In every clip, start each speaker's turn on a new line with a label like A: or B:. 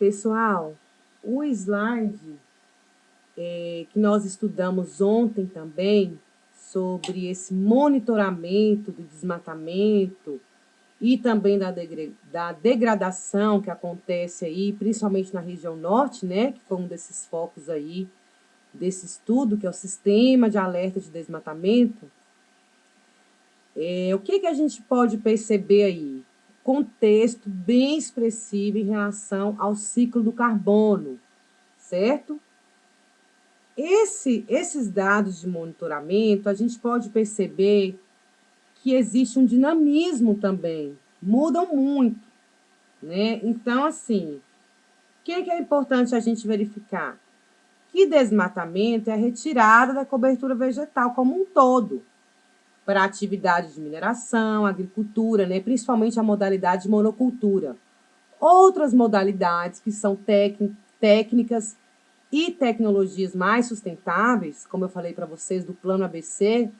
A: Pessoal, o slide que nós estudamos ontem também, sobre esse monitoramento do desmatamento e também da degradação que acontece aí, principalmente na região norte, né, que foi um desses focos aí, desse estudo, que é o Sistema de Alerta de Desmatamento. O que a gente pode perceber aí? Contexto bem expressivo em relação ao ciclo do carbono, certo? Esses dados de monitoramento, a gente pode perceber que existe um dinamismo também, mudam muito, né? Então, assim, o que é importante a gente verificar? Que desmatamento é a retirada da cobertura vegetal como um todo, para atividades de mineração, agricultura, né? Principalmente a modalidade de monocultura. Outras modalidades que são técnicas e tecnologias mais sustentáveis, como eu falei para vocês do Plano ABC,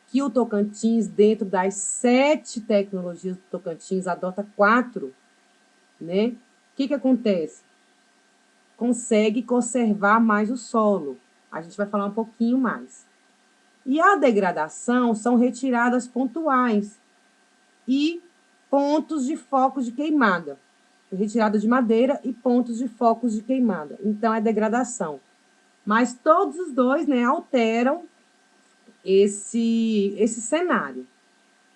A: que o Tocantins, dentro das 7 tecnologias do Tocantins, adota 4, né? O que acontece? Consegue conservar mais o solo. A gente vai falar um pouquinho mais. E a degradação são retiradas pontuais e pontos de focos de queimada. Retirada de madeira e pontos de focos de queimada. Então, é degradação. Mas todos os dois, né, alteram esse cenário.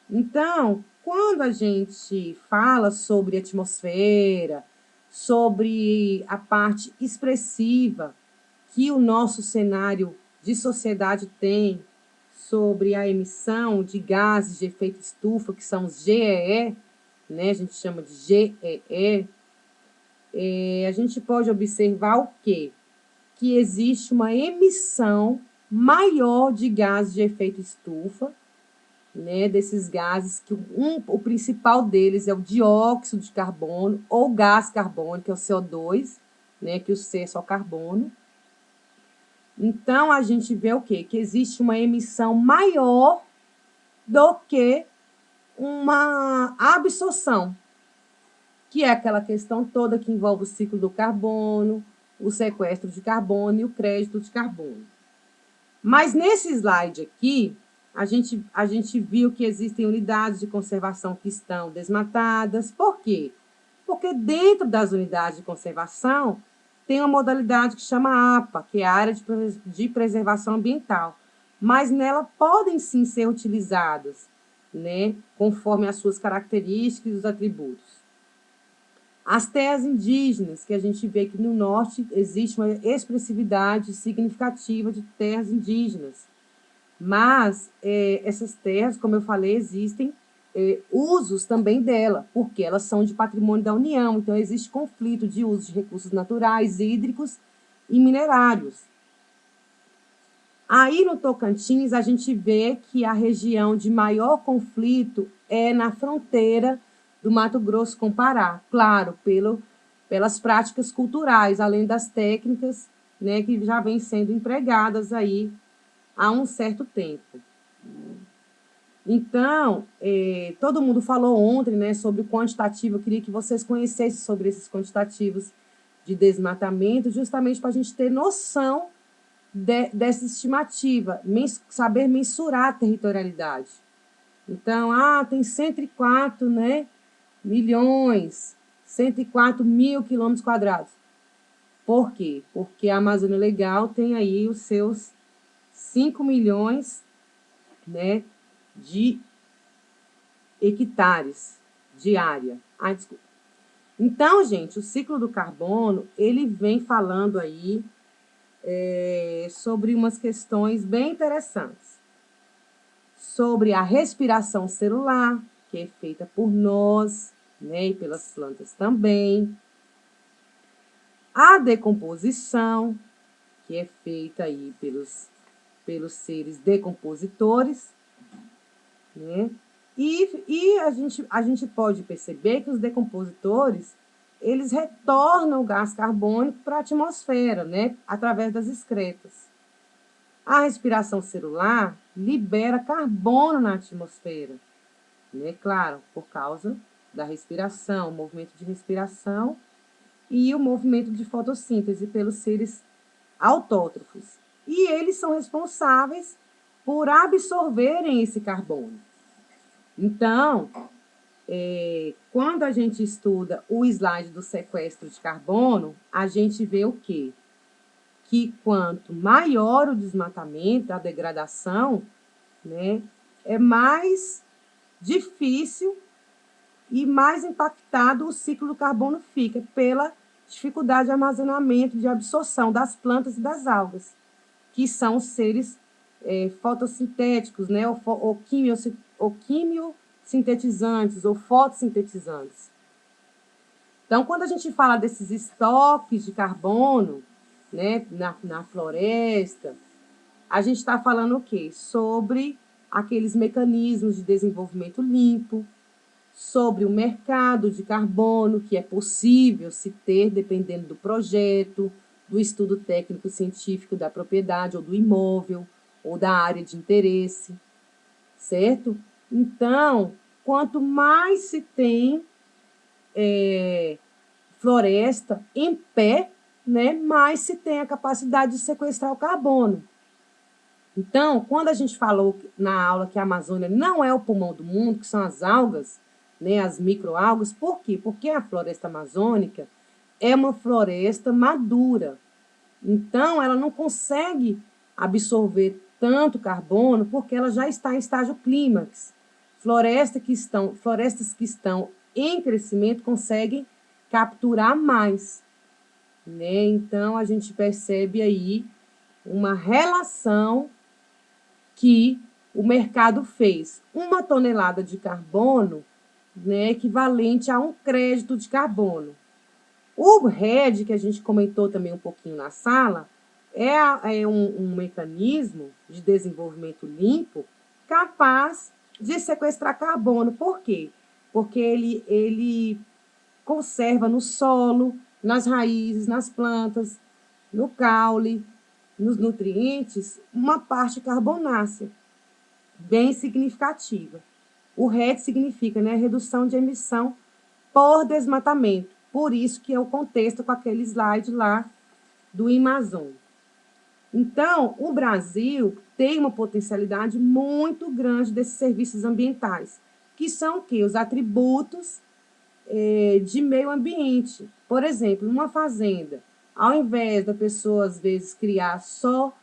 A: Então, quando a gente fala sobre atmosfera, sobre a parte expressiva que o nosso cenário de sociedade tem sobre a emissão de gases de efeito estufa, que são os GEE, né? A gente chama de GEE, a gente pode observar o quê? Que existe uma emissão maior de gases de efeito estufa, né, desses gases, que o principal deles é o dióxido de carbono ou gás carbônico, que é o CO2, né, que o C é só carbono. Então, a gente vê o quê? Que existe uma emissão maior do que uma absorção, que é aquela questão toda que envolve o ciclo do carbono, o sequestro de carbono e o crédito de carbono. Mas nesse slide aqui, a gente viu que existem unidades de conservação que estão desmatadas. Por quê? Porque dentro das unidades de conservação tem uma modalidade que chama APA, que é a Área de Preservação Ambiental. Mas nela podem sim ser utilizadas, né, conforme as suas características e os atributos. As terras indígenas, que a gente vê que no norte existe uma expressividade significativa de terras indígenas. Mas essas terras, como eu falei, existem usos também dela, porque elas são de patrimônio da União. Então, existe conflito de uso de recursos naturais, hídricos e minerários. Aí, no Tocantins, a gente vê que a região de maior conflito é na fronteira do Mato Grosso com Pará, claro, pelas práticas culturais, além das técnicas, né, que já vêm sendo empregadas aí há um certo tempo. Então, todo mundo falou ontem, né, sobre o quantitativo. Eu queria que vocês conhecessem sobre esses quantitativos de desmatamento, justamente para a gente ter noção dessa estimativa, saber mensurar a territorialidade. Então, tem 104, né, milhões, 104 mil quilômetros quadrados. Por quê? Porque a Amazônia Legal tem aí os seus 5 milhões, né, de hectares de área. Desculpa. Então, gente, o ciclo do carbono, ele vem falando aí sobre umas questões bem interessantes. Sobre a respiração celular, que é feita por nós, né, e pelas plantas também. A decomposição, que é feita aí pelos seres decompositores, né? E a gente pode perceber que os decompositores, eles retornam o gás carbônico para a atmosfera, né, através das excretas. A respiração celular libera carbono na atmosfera, né, claro, por causa da respiração, movimento de respiração e o movimento de fotossíntese pelos seres autótrofos. E eles são responsáveis por absorverem esse carbono. Então, quando a gente estuda o slide do sequestro de carbono, a gente vê o quê? Que quanto maior o desmatamento, a degradação, né, é mais difícil e mais impactado o ciclo do carbono fica pela dificuldade de armazenamento, de absorção das plantas e das algas, que são os seres fotossintéticos, né, ou quimiosintetizantes, ou fotossintetizantes. Então, quando a gente fala desses estoques de carbono, né, na floresta, a gente está falando o quê? Sobre aqueles mecanismos de desenvolvimento limpo, sobre o mercado de carbono, que é possível se ter dependendo do projeto, do estudo técnico-científico da propriedade ou do imóvel, ou da área de interesse, certo? Então, quanto mais se tem floresta em pé, né, mais se tem a capacidade de sequestrar o carbono. Então, quando a gente falou na aula que a Amazônia não é o pulmão do mundo, que são as algas, né, as microalgas, por quê? Porque a floresta amazônica é uma floresta madura. Então, ela não consegue absorver tanto carbono porque ela já está em estágio clímax. Florestas que estão em crescimento conseguem capturar mais, né? Então, a gente percebe aí uma relação que o mercado fez. 1 tonelada de carbono, né, equivalente a um crédito de carbono. O RED, que a gente comentou também um pouquinho na sala, é um mecanismo de desenvolvimento limpo capaz de sequestrar carbono. Por quê? Porque ele conserva no solo, nas raízes, nas plantas, no caule, nos nutrientes, uma parte carbonácea bem significativa. O RED significa, né, redução de emissão por desmatamento. Por isso que é o contexto com aquele slide lá do Amazon. Então, o Brasil tem uma potencialidade muito grande desses serviços ambientais, que são o quê? Os atributos de meio ambiente. Por exemplo, numa fazenda, ao invés da pessoa, às vezes, criar só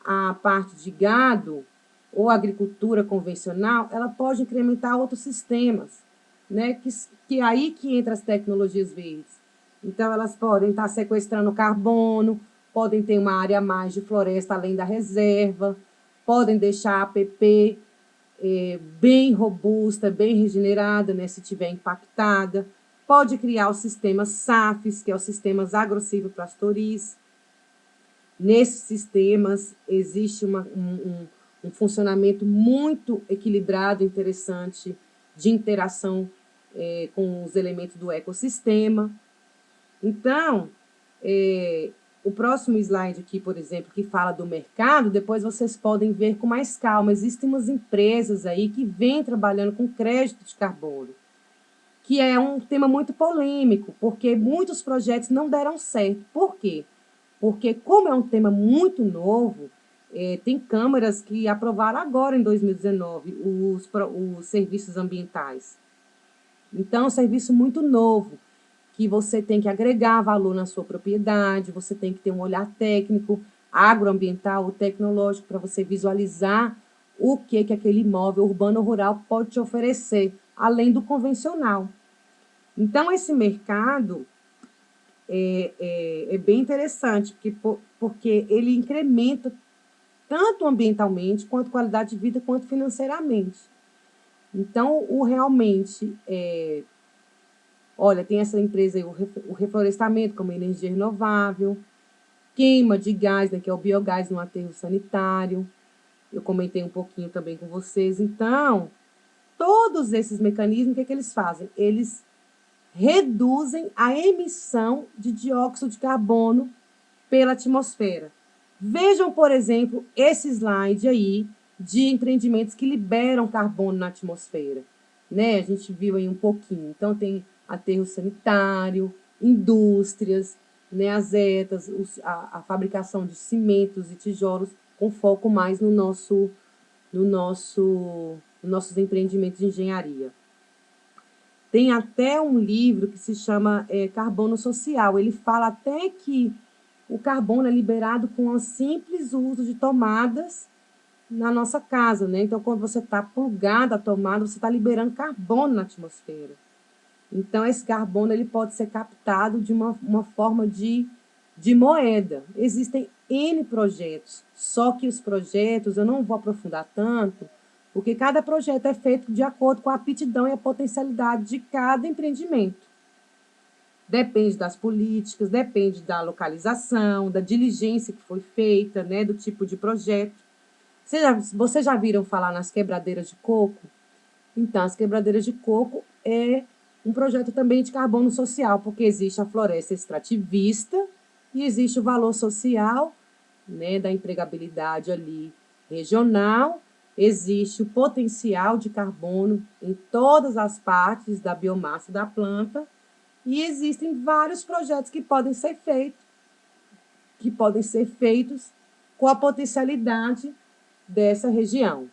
A: a parte de gado ou agricultura convencional, ela pode incrementar outros sistemas, né? Que é aí que entra as tecnologias verdes. Então, elas podem estar sequestrando carbono, podem ter uma área a mais de floresta além da reserva, podem deixar a APP bem robusta, bem regenerada, né, se tiver impactada. Pode criar o sistema SAFs, que é o Sistemas Agrossilvopastoris. Nesses sistemas existe um funcionamento muito equilibrado, interessante, de interação com os elementos do ecossistema. Então, o próximo slide aqui, por exemplo, que fala do mercado, depois vocês podem ver com mais calma. Existem umas empresas aí que vêm trabalhando com crédito de carbono, que é um tema muito polêmico, porque muitos projetos não deram certo. Por quê? Porque, como é um tema muito novo, tem câmaras que aprovaram agora, em 2019, os serviços ambientais. Então, é um serviço muito novo, que você tem que agregar valor na sua propriedade, você tem que ter um olhar técnico, agroambiental ou tecnológico, para você visualizar o que aquele imóvel urbano ou rural pode te oferecer, além do convencional. Então, esse mercado é bem interessante, porque ele incrementa tanto ambientalmente, quanto qualidade de vida, quanto financeiramente. Então, realmente, olha, tem essa empresa aí, o reflorestamento como energia renovável, queima de gás, né, que é o biogás no aterro sanitário. Eu comentei um pouquinho também com vocês. Então, todos esses mecanismos, o que eles fazem? Eles reduzem a emissão de dióxido de carbono pela atmosfera. Vejam, por exemplo, esse slide aí de empreendimentos que liberam carbono na atmosfera, né? A gente viu aí um pouquinho. Então, tem aterro sanitário, indústrias, né, as ETAs, a fabricação de cimentos e tijolos, com foco mais nos nossos empreendimentos de engenharia. Tem até um livro que se chama Carbono Social. Ele fala até que o carbono é liberado com o simples uso de tomadas na nossa casa, né? Então, quando você está plugado à tomada, você está liberando carbono na atmosfera. Então, esse carbono ele pode ser captado de uma forma de moeda. Existem N projetos, só que os projetos, eu não vou aprofundar tanto, porque cada projeto é feito de acordo com a aptidão e a potencialidade de cada empreendimento. Depende das políticas, depende da localização, da diligência que foi feita, né, do tipo de projeto. Vocês já viram falar nas quebradeiras de coco? Então, as quebradeiras de coco é um projeto também de carbono social, porque existe a floresta extrativista e existe o valor social, né, da empregabilidade ali regional, existe o potencial de carbono em todas as partes da biomassa da planta e existem vários projetos que podem ser feitos com a potencialidade dessa região.